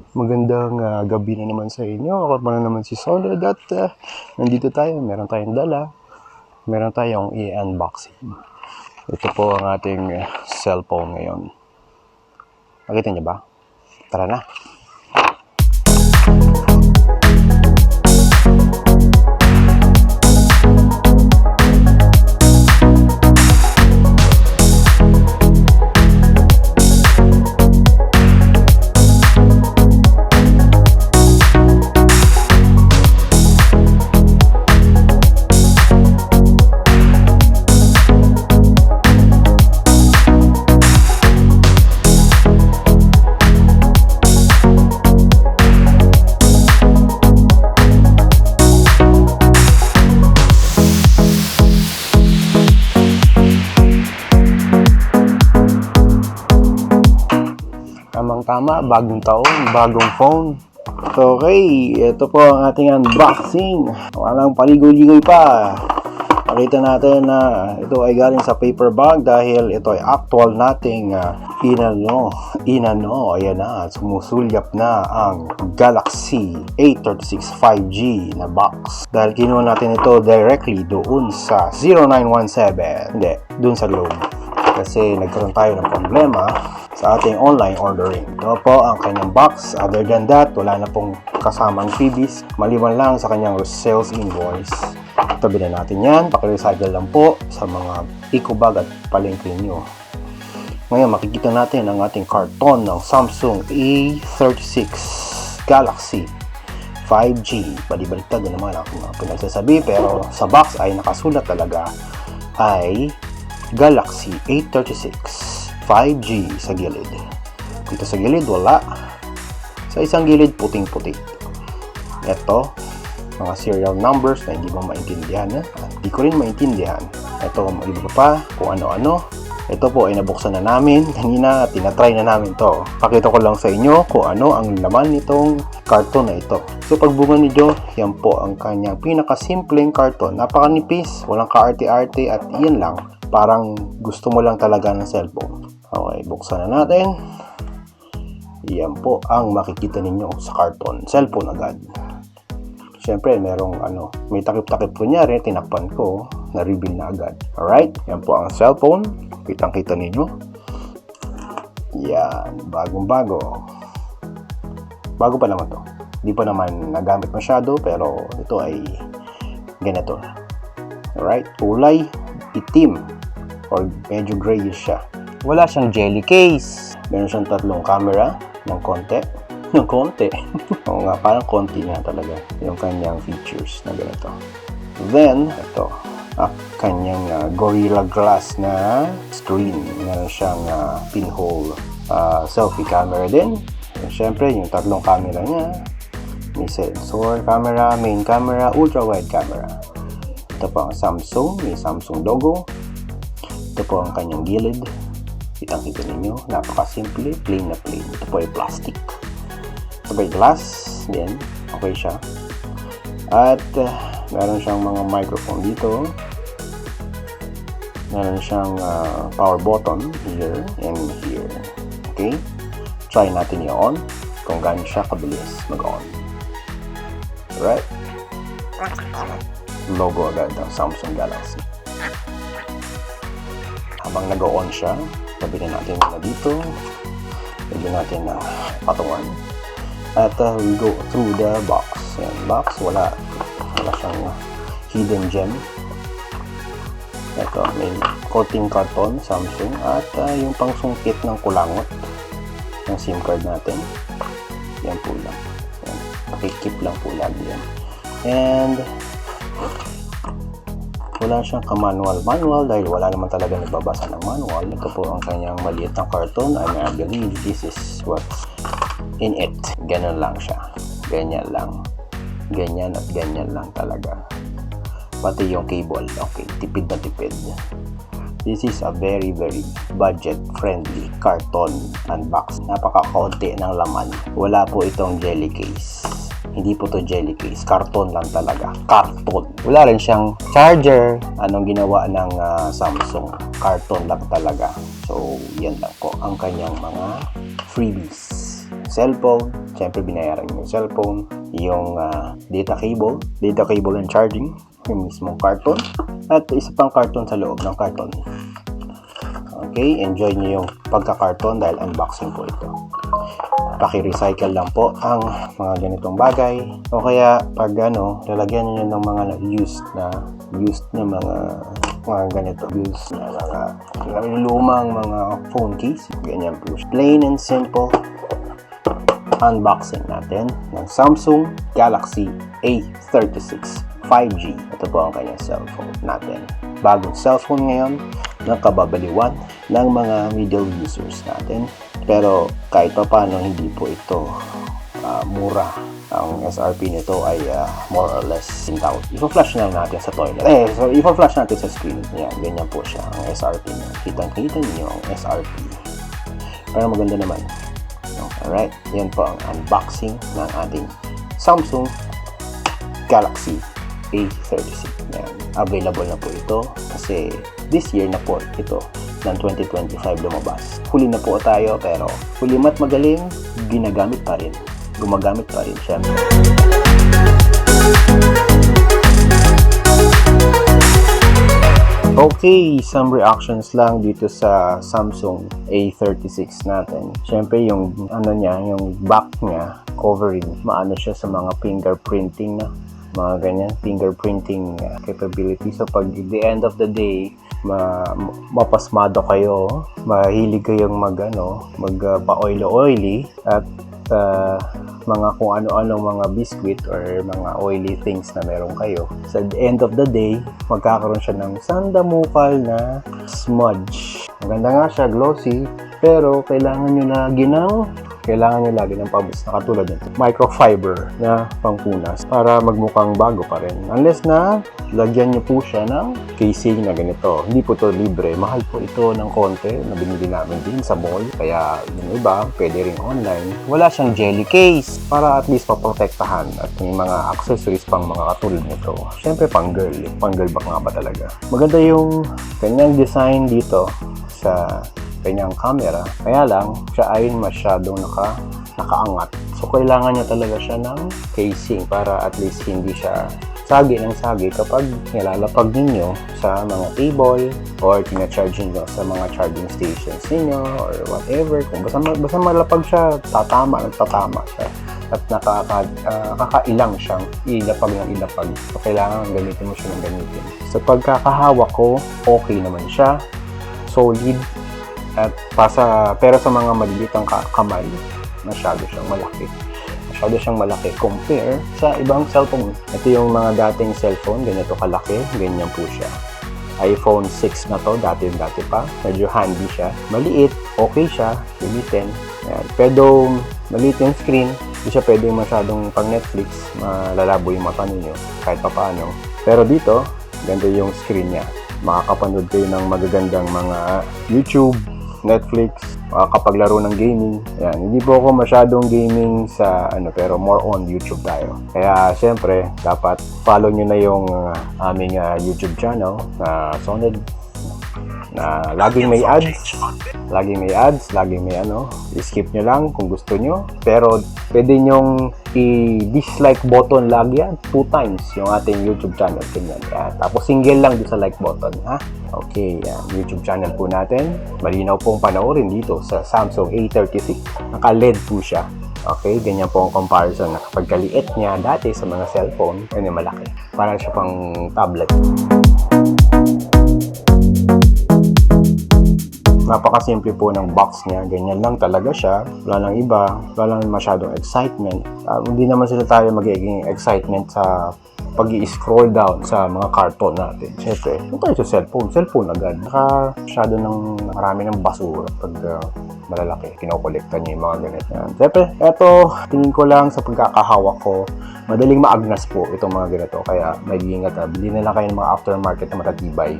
Magandang gabi na naman sa inyo. Ako pa na naman si Solid at nandito tayo. Meron tayong dala. Meron tayong i-unboxing. Ito po ang ating cellphone ngayon. Nakita niyo ba? Tara na. Tamang-tama, bagong taon, bagong phone. So, okay, ito po ang ating unboxing. Walang paligoy-ligoy pa. Makita natin na ito ay galing sa paper bag dahil ito ay actual nating inano. Ayan na, sumusulyap na ang Galaxy A36 5G na box. Dahil kinuha natin ito directly doon sa 0917. Hindi, doon sa loob. Kasi nagkaroon tayo ng problema sa ating online ordering. Ito po ang kanyang box. Other than that, wala na pong kasamang freebies. Maliban lang sa kanyang sales invoice. Tabi na natin yan. Pakirecycle lang po sa mga eco-bag at palengke nyo. Ngayon, makikita natin ang ating karton ng Samsung A36 Galaxy 5G. Bali-baliktad na naman ako mga pinagsasabi. Pero sa box ay nakasulat talaga ay Galaxy A36 5G sa gilid. Dito sa gilid wala. Sa isang gilid puting-puti. Ito, mga serial numbers na hindi mo maintindihan. Hindi ko rin maintindihan. Ito, iba pa kung ano-ano. Ito po ay nabuksan na namin kanina at tinatry na namin to. Pakita ko lang sa inyo kung ano ang laman nitong karton na ito. So pagbunga nyo, yan po ang kanyang pinakasimpleng karton. Napakanipis, walang kaarte-arte at iyan lang. Parang gusto mo lang talaga ng cellphone. Okay, buksan na natin. Yan po ang makikita ninyo sa karton. Cellphone agad. Siyempre, may takip-takip kunyari, tinakpan ko, na-reveal na agad. Alright, yan po ang cellphone. Kitang-kita ninyo. Yan, bagong-bago. Bago pa naman to. Hindi pa naman nagamit masyado, pero ito ay ganito. Alright, kulay itim or medyo grayish siya. Wala siyang jelly case. Meron siyang tatlong camera ng konti. Ng konti. Oo nga, parang konti nga talaga yung kanyang features na ganito. Then, ito, kanyang Gorilla Glass na screen. Meron siyang pinhole selfie camera din. Siyempre, yung tatlong camera niya. May sensor camera, main camera, ultra-wide camera. Ito po ang Samsung, may Samsung logo. Ito po ang kanyang gilid. Kitang-kita ninyo, napakasimple, plain na plain. Ito po ay plastic. Ito po ay glass, then okay siya. At meron siyang mga microphone dito. Meron siyang power button here and here. Okay? Try natin i-on kung gaano siya kabilis mag-on. Alright? Logo agad ng Samsung Galaxy. Habang nag-on siya, tabi na natin muna dito. Lagyan natin ng patungan. At we go through the box. Yan, box, wala siyang hidden gem. Ito, may coating karton, Samsung. At yung pangsungkit ng kulangot ng SIM card natin. Yan po lang. Yan, pakikip lang po lagi yan. And wala siyang ka-manual dahil wala naman talaga nagbabasa ng manual. Ito po ang kanyang maliit na karton. I believe this is what's in it. Ganun lang siya. Ganyan lang. Ganyan at ganyan lang talaga. Pati yung cable. Okay, tipid na tipid. This is a very budget-friendly carton unbox. Napaka-kaunti ng laman. Wala po itong jelly case. Hindi po to jelly case. Karton lang talaga. Karton. Wala rin siyang charger. Anong ginawa ng Samsung? Karton lang talaga. So, yan lang po ang kanyang mga freebies. cellphone, syempre binayaran nyo yung cellphone, yung data cable and charging, yung mismong karton, at isa pang karton sa loob ng karton. Okay, enjoy nyo yung pagka-karton dahil unboxing po ito. Paki-recycle lang po ang mga ganitong bagay, o kaya pag lalagyan nyo ng mga used na mga ganito, used na mga lumang mga phone case, ganyan po. Plain and simple unboxing natin ng Samsung Galaxy A36 5G. Ito po ang kanyang cellphone natin. Bagong cellphone ngayon na kababaliwan ng mga middle users natin. Pero kahit pa paano, hindi po ito mura. Ang SRP nito ay more or less 10,000. Ipa-flash na natin sa toilet. So ipa-flash natin sa screen. Yan, ganyan po siya ang SRP niya. Kitang-kita niyo ang SRP. Pero maganda naman. Alright, yan po ang unboxing ng ating Samsung Galaxy A36. Yan. Available na po ito kasi this year na po ito ng 2025 lumabas. Huli na po tayo, pero huli mat magaling, gumagamit pa rin syempre. Okay, some reactions lang dito sa Samsung A36 natin. Syempre yung yung back niya, covering, maano siya sa mga fingerprinting na mga ganyan, fingerprinting capability. So pag the end of the day, mapasmado kayo, mahilig kayong pa-oily at mga kung ano-ano mga biscuit or mga oily things na meron kayo. Sa the end of the day, magkakaroon siya ng sandamukal na smudge. Maganda nga siya, glossy, pero kailangan nyo lagi ng pabus na katulad nito. Microfiber na pangpunas para magmukhang bago pa rin. Unless na lagyan nyo po siya ng casing na ganito. Hindi po ito libre. Mahal po ito ng konti na binili namin din sa mall. Kaya yung iba, pwede rin online. Wala siyang jelly case para at least paprotektahan at may mga accessories pang mga katulad nito. Siyempre pang girl. Pang girl ba nga ba talaga? Maganda yung kanyang design dito sa kanyang camera, kaya lang siya ay masyadong nakaangat. So kailangan niya talaga siya ng casing para at least hindi siya sagi kapag nilalapag ninyo sa mga table or tina-charge niyo sa mga charging stations ninyo or whatever. Kung basta malapag siya, nagtatama siya at kakailang siyang ilapag. So kailangan gamitin mo siya ng gamitin. Sa pagkakahawak ko, okay naman siya, solid. At pero sa mga malilitang kamay, masyado siyang malaki compare sa ibang cellphone. Ito yung mga dating cellphone, ganito kalaki, ganyan po siya. iPhone 6 na to, dati pa, medyo handy siya, maliit, okay siya, gamitin. Ayan. Pero maliit yung screen, hindi siya pwede masyadong pang Netflix, malalabo yung mata ninyo kahit pa paano. Pero dito, ganda yung screen niya. Makakapanood kayo ng magagandang mga YouTube, Netflix, makakapaglaro ng gaming. Yan, hindi po ako masyadong gaming sa pero more on YouTube tayo. Kaya syempre, dapat follow nyo na yung aming YouTube channel na Soned, na laging may ads, laging may i-skip nyo lang kung gusto nyo. Pero pwede nyong i-dislike button lagi yan 2 times yung ating YouTube channel. Ganyan. Tapos single lang doon sa like button, ha? Okay, yan. YouTube channel po natin. Malinaw pong panoorin dito sa Samsung A36. Naka-LED po siya. Okay, ganyan po ang comparison na kapag kaliit niya dati sa mga cellphone, yun yung malaki. Parang siya pang tablet. Napakasimple po ng box niya. Ganyan lang talaga siya. Wala nang iba. Wala nang masyadong excitement. Hindi naman sila tayo magiging excitement sa pag-i-scroll down sa mga karton natin. Siyempre, ito tayo sa cellphone agad. Masyado ng marami ng basura pag malalaki. Kinokolekta niya yung mga ganito. Siyempre, ito, tingin ko lang sa pagkakahawak ko, madaling maagnas po itong mga ganito. Kaya may ingat na. Bili na lang kayo ng mga aftermarket na matatibay.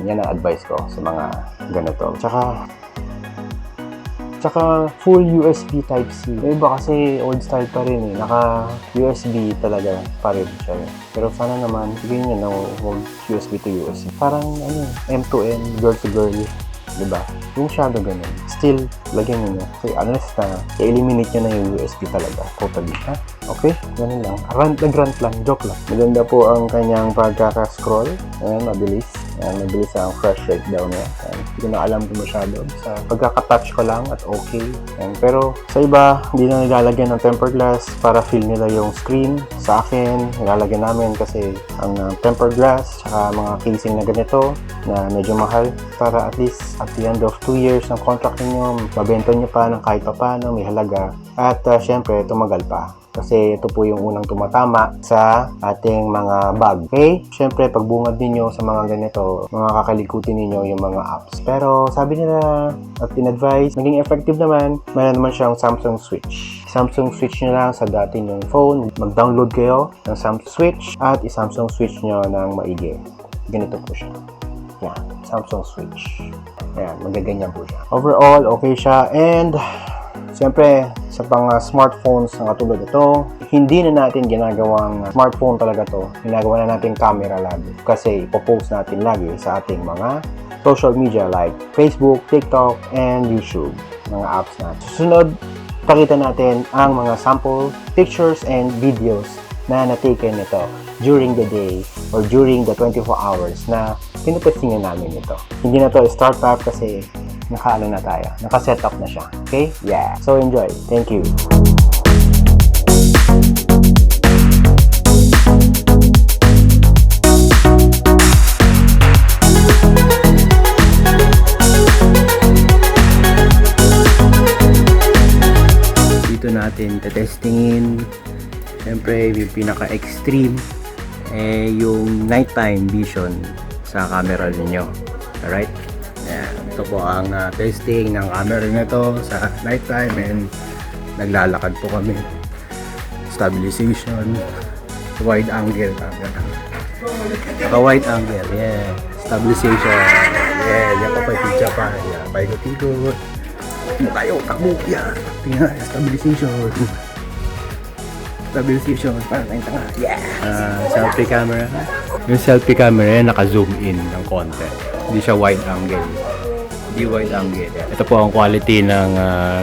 Yan ang advice ko sa mga ganito. Tsaka full USB Type-C. Yung iba kasi old style pa rin naka USB talaga pa rin siya. Pero sana naman, bigyan nyo na USB to USB. Parang M2M, girl to girl. Diba? Yung shadow ganun. Still, lagyan nyo na. Kasi unless na i-eliminate nyo na yung USB talaga. Totally, ha? Okay? Ganun lang. Nag-rant lang. Joke lang. Maganda po ang kanyang pagkaka-scroll. Ayan, mabilis. Ayan, mabilis ang fresh rate daw niya. Ayan, hindi ko na alam kung masyado. Sa pagkaka-touch ko lang at okay. Ayan, pero sa iba, hindi na nilalagyan ng tempered glass para feel nila yung screen. Sa akin, nilalagyan namin kasi ang tempered glass tsaka mga casing na ganito na medyo mahal para at least at the end of 2 years ng contract niyo, mabenta nyo pa ng kahit pa paano, may halaga. At syempre, tumagal pa. Kasi ito po yung unang tumatama sa ating mga bag. Okay? Siyempre, pagbungad ninyo sa mga ganito, mga kakalikutin ninyo yung mga apps. Pero sabi nila at in-advise, naging effective naman, mayroon naman siyang Samsung Switch. Samsung Switch nyo lang sa dati nyong phone. Mag-download kayo ng Samsung Switch at i-Samsung Switch nyo ng maigi. Ganito po siya. Yan, Samsung Switch. Ayan, magaganyan po siya. Overall, okay siya. And siyempre, sa pang smartphones na katulad ito, hindi na natin ginagawang smartphone talaga to. Ginagawa na natin camera lagi. Kasi ipopost natin lagi sa ating mga social media like Facebook, TikTok, and YouTube. Mga apps natin. Susunod, pakita natin ang mga sample pictures and videos na na-taken nito during the day or during the 24 hours na pinatestingan namin ito. Hindi na to startup kasi naka-ano na tayo. Naka-set up na siya. Okay? Yeah. So, enjoy. Thank you. Dito natin testingin. Siyempre, yung pinaka-extreme yung nighttime vision sa camera ninyo. Alright? Ayan, ito po ang testing ng camera nito sa nighttime and naglalakad po kami. Stabilization, wide angle camera. Naka-wide angle, yeah. Stabilization, yeah. Yan pa pipidya pa. Yeah. Paikot-ikot. Tayo, takbo, yeah. Tingnan, stabilization. Stabilization, parang tayong tanga. Yeah! Selfie camera. Yung selfie camera, naka-zoom in ng konti. Hindi siya wide angle. Hindi wide angle. Ito po ang quality ng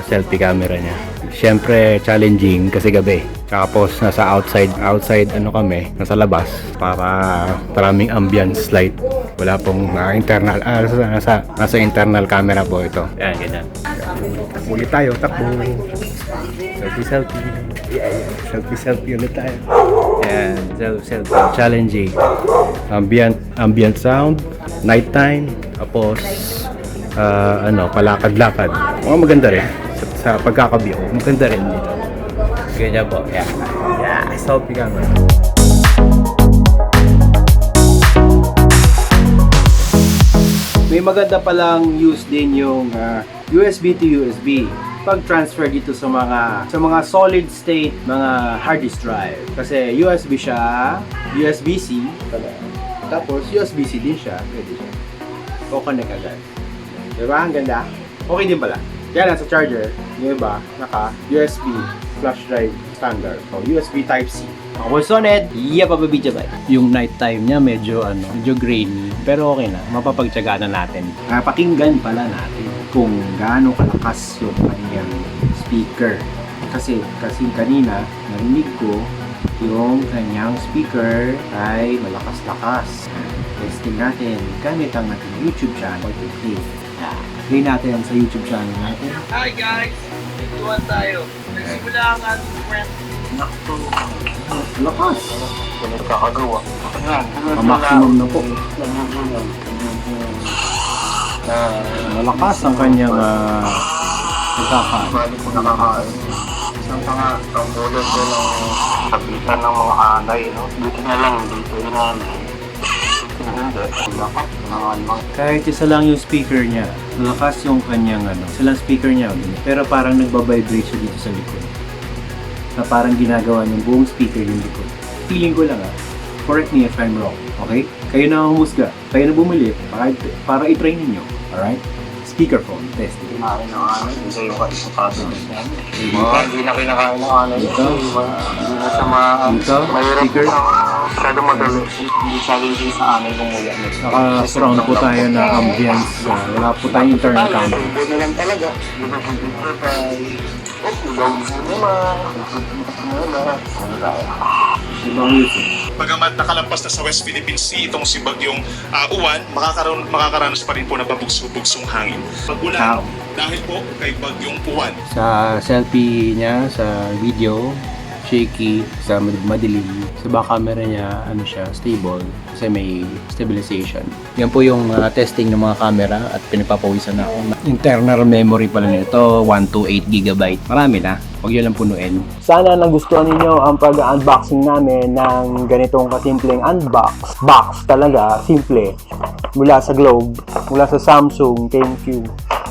selfie camera niya. Siyempre, challenging kasi gabi. Tapos, nasa outside ano kami, nasa labas. Para maraming ambience light. Wala pong internal, nasa internal camera po ito. Yan, ganyan. Muli tayo, takbo. Selfie. Yeah. Selfie ulit tayo. Ayan, selfie. Challenging. Ambient sound, nighttime, tapos palakad-lakad. Maganda rin. Sa pagkakabiyo, maganda rin dito. Ganyan po. Yeah. Selfie camera. May maganda palang use din yung USB to USB pag-transfer dito sa mga solid state, mga hard disk drive. Kasi USB siya, USB-C, tapos USB-C din siya, pwede siya. Connect agad. Diba? Ang ganda. Okay din pala. Kaya lang sa charger, yung iba, naka-USB flash drive standard. So, USB Type-C. What's on it? Papabidya ba? Yung nighttime niya medyo grainy. Pero okay na. Mapapagtyagaan na natin. Pakinggan pala natin kung gaano kalakas yung kanyang speaker. Kasi kanina, narinig ko yung kanyang speaker ay malakas-lakas. Testing natin gamit ang ating YouTube channel. Play natin sa YouTube channel natin. Hi guys! Ituan tayo. Nagsimula ang ating friend. Nakto. Lakas! Wala kakagawa. Maximum na po. Malakas ang kanyang pagkakaan. Balik ko nakakain. Isang tanga, ang bulot ko ng sabitan ng mga anay, no? Buti na lang, dito yun na. Kahit isa lang yung speaker niya, malakas yung kanyang isa lang speaker niya, pero parang nagbabibrate siya dito sa likod. Na parang ginagawa ng buong speaker yung likod. Feeling ko lang correct me if I'm wrong, okay? Kayo na ang humusga, kayo na bumili para i-try ninyo, alright? speakerphone testing. Kinain ng anay. Ito yung kaisipado namin. Hindi na kinakain ng anay. Ito. Hindi na siya Ito, mahirap speaker. masyado madali. Hindi challenging sa anay kung wala. Naka-surround po tayo na ambience. Wala po tayong internal camera. Hindi na lang talaga. Hindi na Ibang music. Bagamat nakalampas na sa West Philippine Sea itong si Bagyong Uwan, makakaranas pa rin po ng pabugsong hangin. Pagulan dahil po kay Bagyong Uwan. Sa selfie niya, sa video, shaky, sa madilim. Sa back camera niya, ano siya, stable. Kasi may stabilization. Yan po yung testing ng mga camera at pinapapawisan na ako. Internal memory pala nito, 128 GB. Marami na. Huwag yun lang punuin. Sana nagustuhan ninyo ang pag-unboxing namin ng ganitong kasimpleng unbox. Box talaga, simple. Mula sa Globe, mula sa Samsung, thank you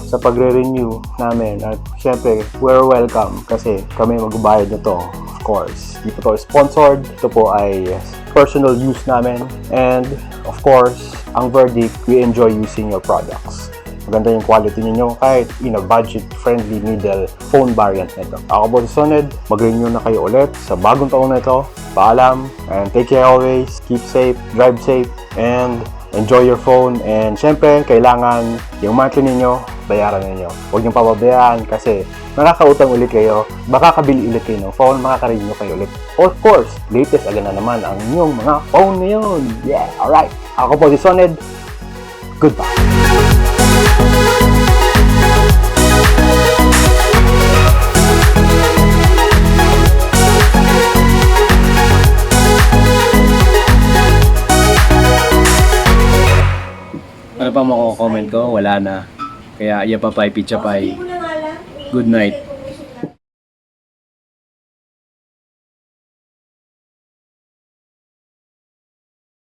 sa pagre-renew namin. At syempre, we're welcome kasi kami magbabayad na to. Of course, hindi po to sponsored. Ito po ay personal use namin. And of course, ang verdict, we enjoy using your products. Maganda yung quality ninyo kahit in a budget-friendly middle phone variant nito. Ako po si Soned, mag-renew na kayo ulit sa bagong taon na ito. Paalam, and take care always. Keep safe, drive safe, and enjoy your phone. And syempre, kailangan yung monthly ninyo, bayaran ninyo. Huwag niyong pababayaan kasi makakautang ulit kayo, baka kabili ulit kayo ng phone, makaka-renew kayo ulit. Of course, latest agad na naman ang inyong mga phone ngayon. Yeah, alright. Ako po si Soned. Goodbye. Ano pa mako-comment ko? Wala na. Kaya iya pa pay, pizza pay. Good night.